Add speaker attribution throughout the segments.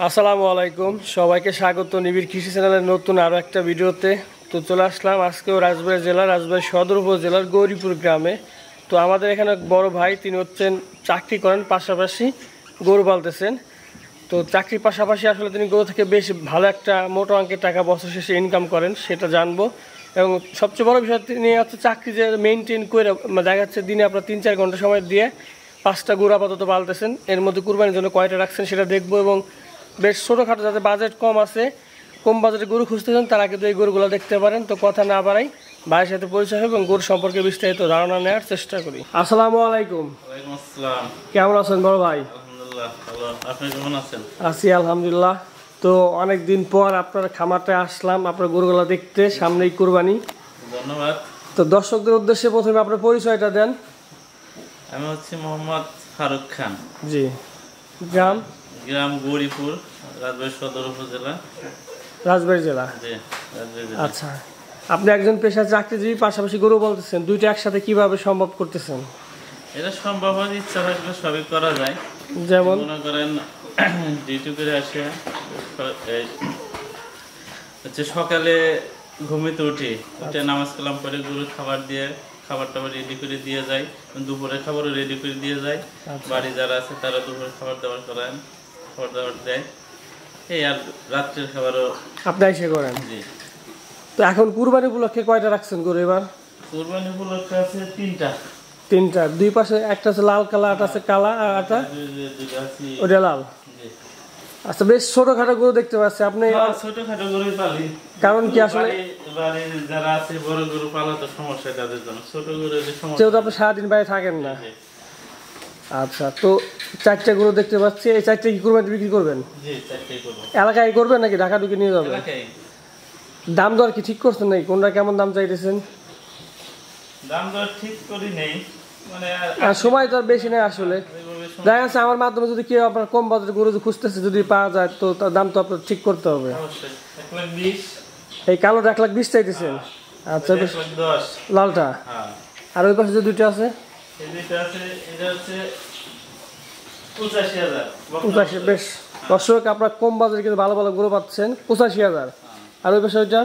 Speaker 1: আসসালামু আলাইকুম, সবাইকে স্বাগত নিবিড় কৃষি চ্যানেলের নতুন আরও একটা ভিডিওতে। তো চলে আসলাম আজকেও রাজবাড়ী জেলার রাজবাড়ী সদর উপজেলার গৌরীপুর গ্রামে। তো আমাদের এখানে এক বড় ভাই, তিনি হচ্ছেন চাকরি করেন, পাশাপাশি গরু পালতেছেন। তো চাকরির পাশাপাশি আসলে তিনি গরু থেকে বেশ ভালো একটা মোটা অঙ্কের টাকা বছর শেষে ইনকাম করেন, সেটা জানবো। এবং সবচেয়ে বড় বিষয়, তিনি হচ্ছে চাকরি যে মেনটেন করে দেখা যাচ্ছে দিনে আপনার 3-4 ঘন্টা সময় দিয়ে 5টা গরু আপাতত পালতেছেন। এর মধ্যে কুরবানির জন্য কয়টা রাখছেন সেটা দেখবো। এবং বেশ ছোটোখাটো, যাতে বাজেট কম আছে, কম বাজেটে গরু খুঁজতেছেন, তারা কিন্তু এই গরুগুলো দেখতে পারেন। তো কথা না বাড়াই, ভাইয়ের সাথে পরিচয় হবে এবং গরু সম্পর্কে বিস্তারিত ধারণা নেওয়ার চেষ্টা করি। আসসালামু আলাইকুম।
Speaker 2: ওয়ালাইকুম আসসালাম।
Speaker 1: কেমন আছেন বড় ভাই?
Speaker 2: আলহামদুলিল্লাহ ভালো, আপনি কেমন আছেন?
Speaker 1: আছি আলহামদুলিল্লাহ। তো অনেক দিন পর আপনার খামারটায় আসলাম আপনার গরুগুলো দেখতে, সামনেই কুরবানি।
Speaker 2: ধন্যবাদ।
Speaker 1: তো দর্শকদের উদ্দেশ্যে প্রথমে আপনার পরিচয়টা দেন।
Speaker 2: আমি হচ্ছি মোহাম্মদ ফারুক খান।
Speaker 1: জি। গ্রাম?
Speaker 2: গ্রাম গৌরীপুর, রাজবাড়ী সদর উপজেলা,
Speaker 1: রাজবাড়ী জেলা।
Speaker 2: জি, রাজবাড়ী জেলা।
Speaker 1: আচ্ছা, আপনি একজন পেশার চাকরিজীবী, পাশাপাশি গরু বলতেছেন, দুইটা একসাথে কিভাবে সম্ভব করতেছেন?
Speaker 2: এটা সম্ভব হয়, ইচ্ছা থাকলে সবই করা যায়।
Speaker 1: যেমন
Speaker 2: মনে করেন ডিউটি করে আসে হচ্ছে সকালে ঘুমিতে উঠে নামাজ কালাম করে গরু খাবার টাবার রেডি করে দিয়ে যায়, দুপুরে খাবারও রেডি করে দিয়ে যায়। বাড়ি যারা আছে তারা দুপুরে খাবার দাবার করান, খাবার দাবার দেয়, এই আর রাত্রের খাবারও
Speaker 1: আপনি এসে করেন।
Speaker 2: জি।
Speaker 1: তো এখন কুরবানি উপলক্ষে কয়টা রাখছেন গরু এবার?
Speaker 2: কুরবানি উপলক্ষে আছে
Speaker 1: তিনটা। দুই পাশে একটা আছে লাল কালার, একটা আছে কালা, আর একটা ওটা লাল। আচ্ছা, বেশ ছোটখাটো গরু দেখতে পাচ্ছি আপনি।
Speaker 2: ছোটখাটো গরু পালি,
Speaker 1: কারণ কি আসলে
Speaker 2: বাড়ির যারা আছে বড় গরু পালা তো সমস্যা তাদের জন্য, ছোট গরু
Speaker 1: যেহেতু আপনি সারাদিন বাইরে থাকেন না। আচ্ছা, তো 4টা গরু দেখতে পাচ্ছি, এই 4টা কি কুরবানি বিক্রি করবেন?
Speaker 2: জি, 4টাই করব।
Speaker 1: এলাকায় করবেন নাকি ঢাকা ঢুকে নিয়ে যাবেন?
Speaker 2: এলাকায়।
Speaker 1: দাম দর কি ঠিক করছেন নাকি? কোনটা কেমন দাম চাইতেছেন?
Speaker 2: দাম দর ঠিক করি নেই, মানে
Speaker 1: আর সময় তো আর বেশি নেই আসলে। দেখা যাচ্ছে আমার মাধ্যমে যদি কেউ আপনার কম বাজেটের গরু খুঁজতেছে, যদি পাওয়া যায়, তো তার দাম তো আপনার ঠিক করতে হবে।
Speaker 2: অবশ্যই 1,20,000।
Speaker 1: এই কালোটা 1,20,000 চাইতেছেন? আচ্ছা, বেশ।
Speaker 2: 1,10,000
Speaker 1: লালটা?
Speaker 2: হ্যাঁ।
Speaker 1: আর ওই পাশে যে দুইটা আছে?
Speaker 2: এই দুইটা আছে, এটা হচ্ছে 85,000।
Speaker 1: 85। বেশ দর্শক, আপনার কম বাজারে কিন্তু ভালো ভালো গরু পাচ্ছেন, 85,000। আর ওই পাশে ওইটা?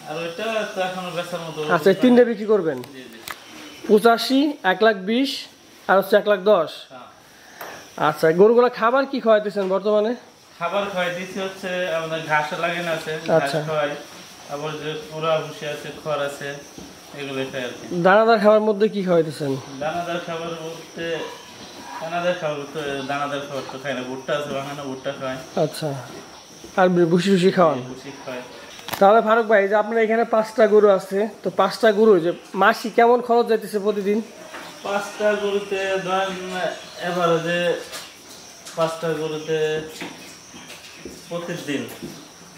Speaker 2: আর ওইটা তো এখনো বেচার মতো।
Speaker 1: আচ্ছা, এই 3টে বিক্রি করবেন?
Speaker 2: জি জি।
Speaker 1: 85, 1,20,000 আর হচ্ছে 1,10,000।
Speaker 2: হ্যাঁ।
Speaker 1: আচ্ছা, গরুগুলো খাবার কি খাওয়াইতেছেন বর্তমানে?
Speaker 2: খাবার খাওয়াই দিচ্ছি হচ্ছে আমাদের ঘাস লাগানো আছে, ঘাস খাওয়াই, আবার যে পুরা ভুসি আছে, খড় আছে, এগুলো খাই আর কি।
Speaker 1: দানাদার খাবার মধ্যে কি খাওয়াইতেছেন?
Speaker 2: দানাদার খাবার বলতে দানাদার খাবার তো খাই না, ভুট্টা আছে বানানো, ভুট্টা খাই।
Speaker 1: আচ্ছা, আর ভুসি টুসি খাওয়ান?
Speaker 2: ভুসি খাই।
Speaker 1: তাহলে ফারুক ভাই, যে আপনার এখানে 5টা গরু আছে, তো 5টা গরু যে মাসি কেমন খরচ যাইতেছে প্রতিদিন?
Speaker 2: 5টা গরুতে ধরেন এভারেজে 5টা গরুতে প্রতিদিন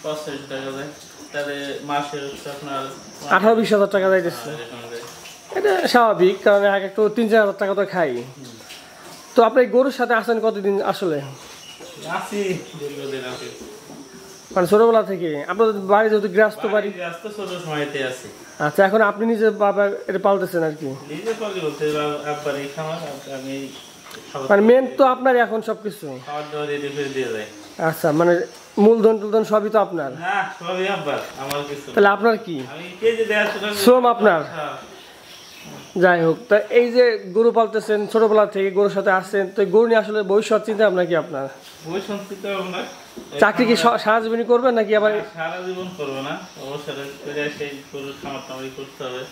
Speaker 2: 500 টাকা যায়, তাহলে মাসে হচ্ছে আপনার
Speaker 1: 18-20 হাজার টাকা যাইতেছে। এটা স্বাভাবিক, কারণ একটু 3-4 হাজার টাকা তো খাই। তো আপনি গরুর সাথে আছেন কতদিন আসলে?
Speaker 2: আছি দীর্ঘদিন আছি,
Speaker 1: মানে ছোটবেলা থেকে? আপনাদের বাড়ি যেহেতু গৃহস্থ বাড়ি।
Speaker 2: ছোট সময়তে আছি।
Speaker 1: আচ্ছা, এখন আপনি নিজে বাবা এটা পালতেছেন আর কি?
Speaker 2: নিজে পালি বলতে একবারই খামার, আমি
Speaker 1: মানে মেন তো আপনার এখন সবকিছু
Speaker 2: খাবার দাবার রেডি করে দিয়ে যায়।
Speaker 1: আচ্ছা, মানে মূলধন টুলধন সবই তো আপনার?
Speaker 2: না, সবই আব্বার, আমার কিছু।
Speaker 1: তাহলে আপনার কি
Speaker 2: আমি কেজি 150 টাকা
Speaker 1: শ্রম আপনার? যাই হোক, তা এই যে গরু পালতেছেন ছোটবেলা থেকে, গরুর সাথে আসছেন, তো গরু নিয়ে আসলে ভবিষ্যৎ চিন্তা ভাবনা কি আপনার? চাকরি কি সারা জীবনই করবেন নাকি আবার?
Speaker 2: সারা জীবন করবো না, অবসরে সেই গরুর খামার টামারি করতে হবে।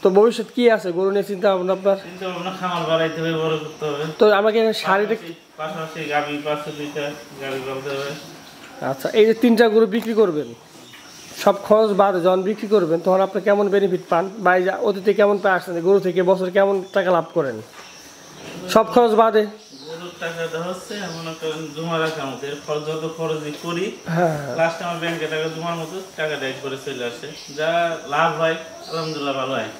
Speaker 1: তো ভবিষ্যৎ কি আছে গরু নিয়ে চিন্তা ভাবনা আপনার?
Speaker 2: চিন্তা ভাবনা খামার বাড়াইতে হবে, বড় করতে হবে।
Speaker 1: তো আমাকে শারীরিক
Speaker 2: পাশাপাশি গাভী 2টা গাভী পালতে হবে।
Speaker 1: আচ্ছা, এই যে 3টা গরু বিক্রি করবেন, সব খরচ বাদে যখন বিক্রি করবেন, তখন আপনি কেমন বেনিফিট পান? বা অতীতে কেমন পায় আসছেন গরু থেকে, বছর কেমন টাকা লাভ করেন সব খরচ বাদে?
Speaker 2: গরুর টাকাটা হচ্ছে মনে করেন জমা রাখার মতো, যত খরচই করি
Speaker 1: হ্যাঁ,
Speaker 2: লাস্ট আমার ব্যাংকে টাকা জমার মতো টাকাটা একবারে চলে আসে, যা লাভ হয় আলহামদুলিল্লাহ ভালো হয়।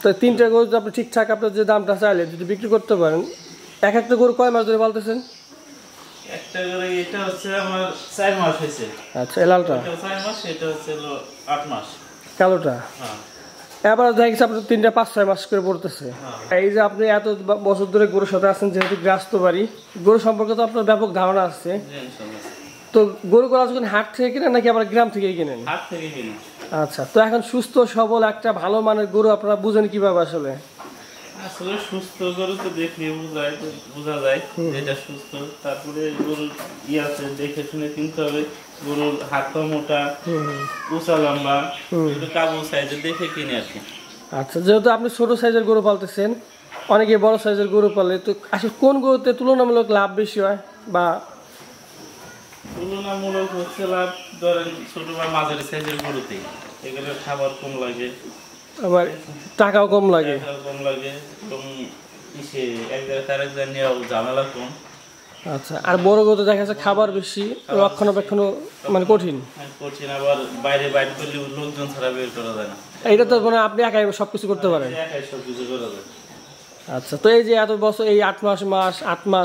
Speaker 1: তো 3টা গরু যদি আপনি ঠিকঠাক আপনার যে দামটা চাইলে যদি বিক্রি করতে পারেন, একটা গরু কয় মাস ধরে পালতেছেন?
Speaker 2: একটা করে এটা হচ্ছে আমার 4 মাস হয়েছে।
Speaker 1: আচ্ছা, এই লালটা?
Speaker 2: এটা 4 মাস, এটা হচ্ছে 8 মাস।
Speaker 1: কালোটা?
Speaker 2: হ্যাঁ।
Speaker 1: এবার দেখা গেছে আপনার 3টা 5-6 মাস করে পড়তেছে। এই যে আপনি এত বছর ধরে গরুর সাথে আছেন, যেহেতু গৃহস্থ বাড়ি, গরু সম্পর্কে তো আপনার ব্যাপক ধারণা আছে। তো গরুগুলো যখন হাট থেকে কিনেন নাকি আবার গ্রাম থেকে কিনেন?
Speaker 2: হাট থেকে কিনে।
Speaker 1: আচ্ছা, তো এখন সুস্থ সবল একটা ভালো মানের গরু আপনারা বুঝেন কিভাবে আসলে?
Speaker 2: আসলে সুস্থ গরু তো দেখলে বোঝা যায় যেটা সুস্থ। তারপরে গরুর আছে দেখে শুনে কিনতে হবে। গরুর হাত পা মোটা, উঁচা লম্বা, একটু কাবু সাইজের দেখে কিনে আর কি।
Speaker 1: আচ্ছা, যেহেতু আপনি ছোট সাইজের গরু পালতেছেন, অনেকে বড় সাইজের গরু পালে, তো আসলে কোন গরুতে তুলনামূলক লাভ বেশি হয়? বা
Speaker 2: তুলনামূলক হচ্ছে লাভ ধরেন ছোট বা মাঝারি সাইজের গরুতেই, এগুলোর খাবার কম লাগে,
Speaker 1: আবার টাকাও কম লাগে।
Speaker 2: কম লাগে এবং এক জায়গায় তার এক জায়গায় নেওয়া ঝামেলা কম।
Speaker 1: আচ্ছা, আর বড় গরুতে দেখা যাচ্ছে খাবার বেশি, রক্ষণাবেক্ষণও মানে কঠিন।
Speaker 2: কঠিন, আবার বাইরে বাইরে করলে লোকজন ছাড়া বের করা যায় না।
Speaker 1: এটা তো মানে আপনি একাই সবকিছু করতে পারেন।
Speaker 2: একাই সবকিছু করা যায়।
Speaker 1: আচ্ছা, তো এই যে এত বছর এই 8 মাস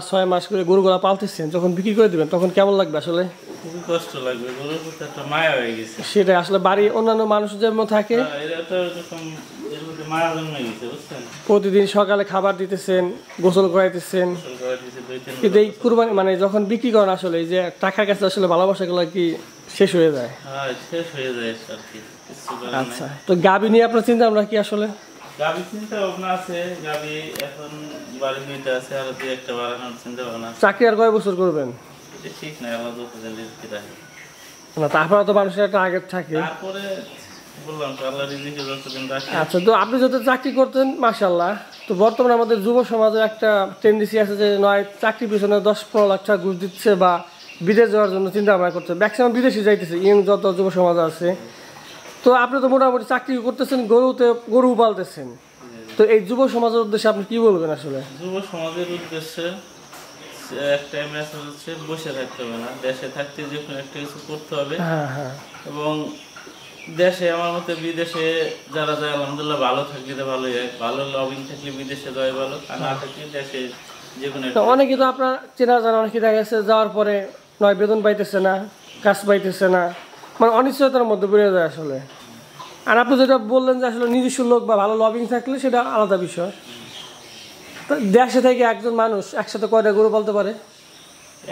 Speaker 1: 6 মাস করে গরুগুলা পালতেছেন, যখন বিক্রি করে দিবেন তখন কেমন লাগবে আসলে?
Speaker 2: খুবই কষ্ট লাগবে, গরুর প্রতি একটা মায়া হয়ে গেছে।
Speaker 1: সেটা আসলে বাড়ি অন্যান্য মানুষ যেমন থাকে,
Speaker 2: এরা তো এরকম এর মধ্যে মায়া জন্মে গেছে, বুঝছেন?
Speaker 1: প্রতিদিন সকালে খাবার দিতেছেন, গোসল করাইতেছেন, কিন্তু এই কুরবানি মানে যখন বিক্রি করেন আসলে এই যে টাকার কাছে আসলে ভালোবাসাগুলো কি শেষ হয়ে যায়?
Speaker 2: হ্যাঁ, শেষ হয়ে যায় আর কি, কিছু করার নাই।
Speaker 1: আচ্ছা, তো গাভী নিয়ে আপনার চিন্তা ভাবনা কি আসলে?
Speaker 2: গাভী চিন্তা ভাবনা আছে, গাভী এখন বাড়ি নিতে আছে, আর দুই একটা বাড়ানোর চিন্তা ভাবনা আছে।
Speaker 1: চাকরি আর কয় বছর করবেন?
Speaker 2: এটা ঠিক নাই, আল্লাহ যতদিন রিজিক রাখে।
Speaker 1: না, তারপরে তো মানুষের একটা টার্গেট থাকে।
Speaker 2: তারপরে বললাম তো আল্লাহ রিজিকে যতদিন রাখে।
Speaker 1: আচ্ছা, তো আপনি যত চাকরি করতেন মাশাআল্লাহ, তো বর্তমানে আমাদের যুব সমাজের একটা টেন্ডেন্সি আছে যে নয় চাকরি পিছনে 10-15 লাখ টাকা ঘুষ দিচ্ছে বা বিদেশ যাওয়ার জন্য চিন্তা ভাবনা করছে, ম্যাক্সিমাম বিদেশে যাইতেছে ইয়ং যত যুব সমাজ আছে। তো আপনি তো মোটামুটি চাকরি করতেছেন, গরু পালতেছেন, তো এই যুব সমাজের উদ্দেশ্যে আপনি কি বলবেন আসলে?
Speaker 2: যুব সমাজের উদ্দেশ্যে একটা মেসেজ হচ্ছে, বসে থাকতে হবে না, দেশে থাকতে যে কোনো একটা কিছু করতে হবে।
Speaker 1: হ্যাঁ হ্যাঁ।
Speaker 2: এবং দেশে আমার মতে, বিদেশে যারা যায় আলহামদুলিল্লাহ ভালো থাকলে ভালোই হয়, ভালো লবিং থাকলে বিদেশে যায় ভালো, আর না থাকলে দেশে যে কোনো
Speaker 1: তো অনেকে তো আপনার চেনা জানা অনেকে দেখা গেছে যাওয়ার পরে নয় বেতন পাইতেছে না, কাজ পাইতেছে না, মানে অনিশ্চয়তার মধ্যে পড়ে যায় আসলে। আর আপনি যেটা বললেন যে আসলে নিজস্ব লোক বা ভালো লবিং থাকলে সেটা আলাদা বিষয়। তো দেশে থেকে একজন মানুষ একসাথে কয়টা গরু পালতে পারে?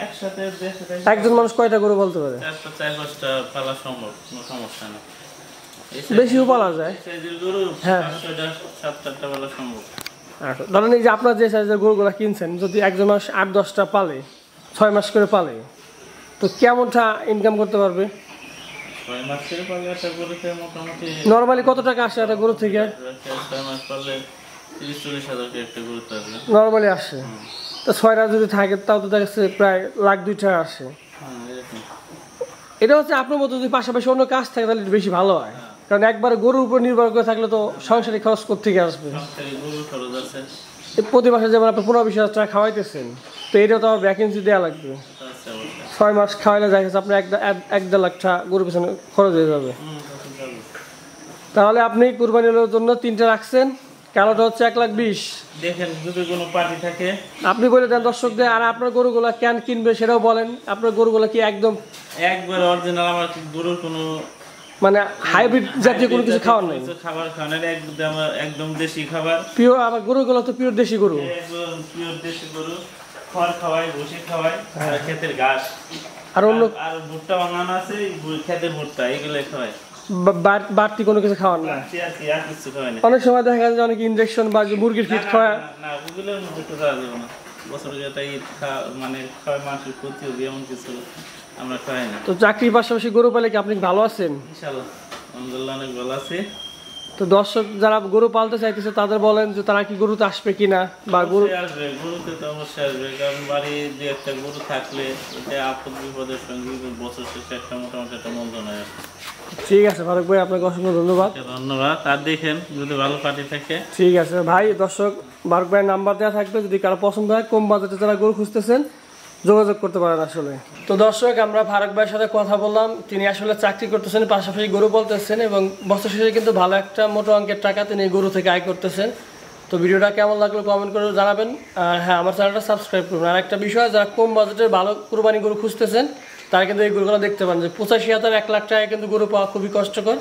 Speaker 2: একসাথে দেশে থেকে
Speaker 1: একজন মানুষ কয়টা গরু পালতে পারে?
Speaker 2: 4-5টা পালা সম্ভব, কোনো সমস্যা নেই।
Speaker 1: বেশিও পালা যায়।
Speaker 2: সাইজের গরু
Speaker 1: হ্যাঁ।
Speaker 2: 5-6টা 7-8টা পালা সম্ভব।
Speaker 1: আচ্ছা, ধরেন এই যে আপনার যে সাইজের গরুগুলো কিনছেন, যদি একজন মানুষ 8-10টা পালে, 6 মাস করে পালে, তো কেমনটা ইনকাম করতে পারবে?
Speaker 2: 6 মাস করে পালে একটা গরুতে মোটামুটি
Speaker 1: নর্মালি কত টাকা আসে একটা গরু থেকে?
Speaker 2: 6 মাস পারলে 30-40 হাজার টাকা একটা গরুতে আসবে।
Speaker 1: নর্মালি আসে। তো 6টা যদি থাকে তাও তো দেখা যাচ্ছে প্রায় 1,02,000 টাকা আসে।
Speaker 2: হ্যাঁ, এরকম।
Speaker 1: এটা হচ্ছে আপনার মতো যদি পাশাপাশি অন্য কাজ থাকে তাহলে বেশি ভালো হয়, কারণ একবারে গরুর উপর নির্ভর করে থাকলে তো সংসারিক খরচ কোত্থেকে আসবে?
Speaker 2: সংসারে গরুর খরচ আছে।
Speaker 1: প্রতি মাসে যেমন আপনি 15-20 হাজার টাকা খাওয়াইতেছেন, তো এটা তো আমার ভ্যাকেন্সি দেওয়া লাগবে।
Speaker 2: আচ্ছা, অবশ্যই।
Speaker 1: 6 মাস খাওয়াইলে দেখা যাচ্ছে আপনার 1-1.5 লাখ টাকা গরুর পিছনে খরচ হয়ে যাবে।
Speaker 2: তখন যাবে।
Speaker 1: তাহলে আপনি কুরবানির জন্য 3টা রাখছেন, কালোটা হচ্ছে 1,20,000।
Speaker 2: দেখেন যদি কোনো পার্টি থাকে,
Speaker 1: আপনি বলে দেন দর্শকদের, আর আপনার গরুগুলা কেন কিনবে সেটাও বলেন। আপনার গরুগুলা কি একদম
Speaker 2: একবার অরিজিনাল, আমার গরুর কোনো
Speaker 1: মানে হাইব্রিড জাতীয় কোনো কিছু খাওয়ার নাই?
Speaker 2: খাবার খাওয়ানোর একদম দেশি খাবার,
Speaker 1: পিওর। আমার গরুগুলো তো পিওর দেশি গরু।
Speaker 2: একদম পিওর দেশি গরু। খড় খাওয়াই, ভুসি খাওয়াই, আর ক্ষেতের ঘাস,
Speaker 1: আর অন্য
Speaker 2: আর ভুট্টা বানানো আছে, এই ক্ষেতের ভুট্টা, এগুলো খাওয়াই।
Speaker 1: বাড়তি কোনো কিছু খাওয়ার না?
Speaker 2: আর কিছু খাওয়াই না।
Speaker 1: অনেক সময় দেখা যায় যে অনেক ইনজেকশন বা যে মুরগির ফিট খাওয়া।
Speaker 2: না, ওগুলোর মধ্যে তো খাওয়া যাবে না। বছরে যেটা ঈদ মানে খাওয়াই, মাংসের ক্ষতি হবে এমন কিছু আমরা খাওয়াই না।
Speaker 1: তো চাকরির পাশাপাশি গরু পালে কি আপনি ভালো আছেন?
Speaker 2: ইনশাআল্লাহ আলহামদুলিল্লাহ অনেক ভালো আছে।
Speaker 1: তো দর্শক যারা গরু পালতে চাইতেছে তাদের বলেন যে তারা কি গরুতে আসবে কিনা, বা গরু
Speaker 2: অবশ্যই আসবে, গরুতে তো অবশ্যই আসবে, কারণ বাড়ি যে একটা গরু থাকলে এটা আপদ বিপদের সঙ্গে বছর শেষে একটা মোটামুটি একটা মূলধন হয়।
Speaker 1: ঠিক আছে ফারুক ভাই, আপনাকে অসংখ্য ধন্যবাদ।
Speaker 2: ধন্যবাদ। আর দেখেন যদি ভালো পার্টি থাকে।
Speaker 1: ঠিক আছে ভাই, দর্শক ফারুক ভাইয়ের নাম্বার দেওয়া থাকবে, যদি কারো পছন্দ হয় কম বাজেটে যারা গরু খুঁজতেছেন যোগাযোগ করতে পারেন আসলে। তো দর্শক, আমরা ফারুক ভাইয়ের সাথে কথা বললাম, তিনি আসলে চাকরি করতেছেন, পাশাপাশি গরু বলতেছেন, এবং বছর শেষে কিন্তু ভালো একটা মোটো অঙ্কের টাকা তিনি এই গরু থেকে আয় করতেছেন। তো ভিডিওটা কেমন লাগলো কমেন্ট করে জানাবেন, আর হ্যাঁ আমার চ্যানেলটা সাবস্ক্রাইব করুন। আর একটা বিষয়, যারা কম বাজেটের ভালো কুরবানি গরু খুঁজতেছেন তারা কিন্তু এই গরুগুলো দেখতে পান, যে 85,000-1 লাখ টাকায় কিন্তু গরু পাওয়া খুবই কষ্টকর।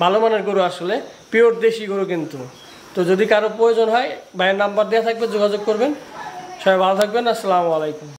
Speaker 1: ভালো মানের গরু আসলে, পিওর দেশি গরু কিন্তু। তো যদি কারো প্রয়োজন হয় ভাইয়ের নাম্বার দেওয়া থাকবে, যোগাযোগ করবেন। সবাই ভালো থাকবেন, আসসালামু আলাইকুম।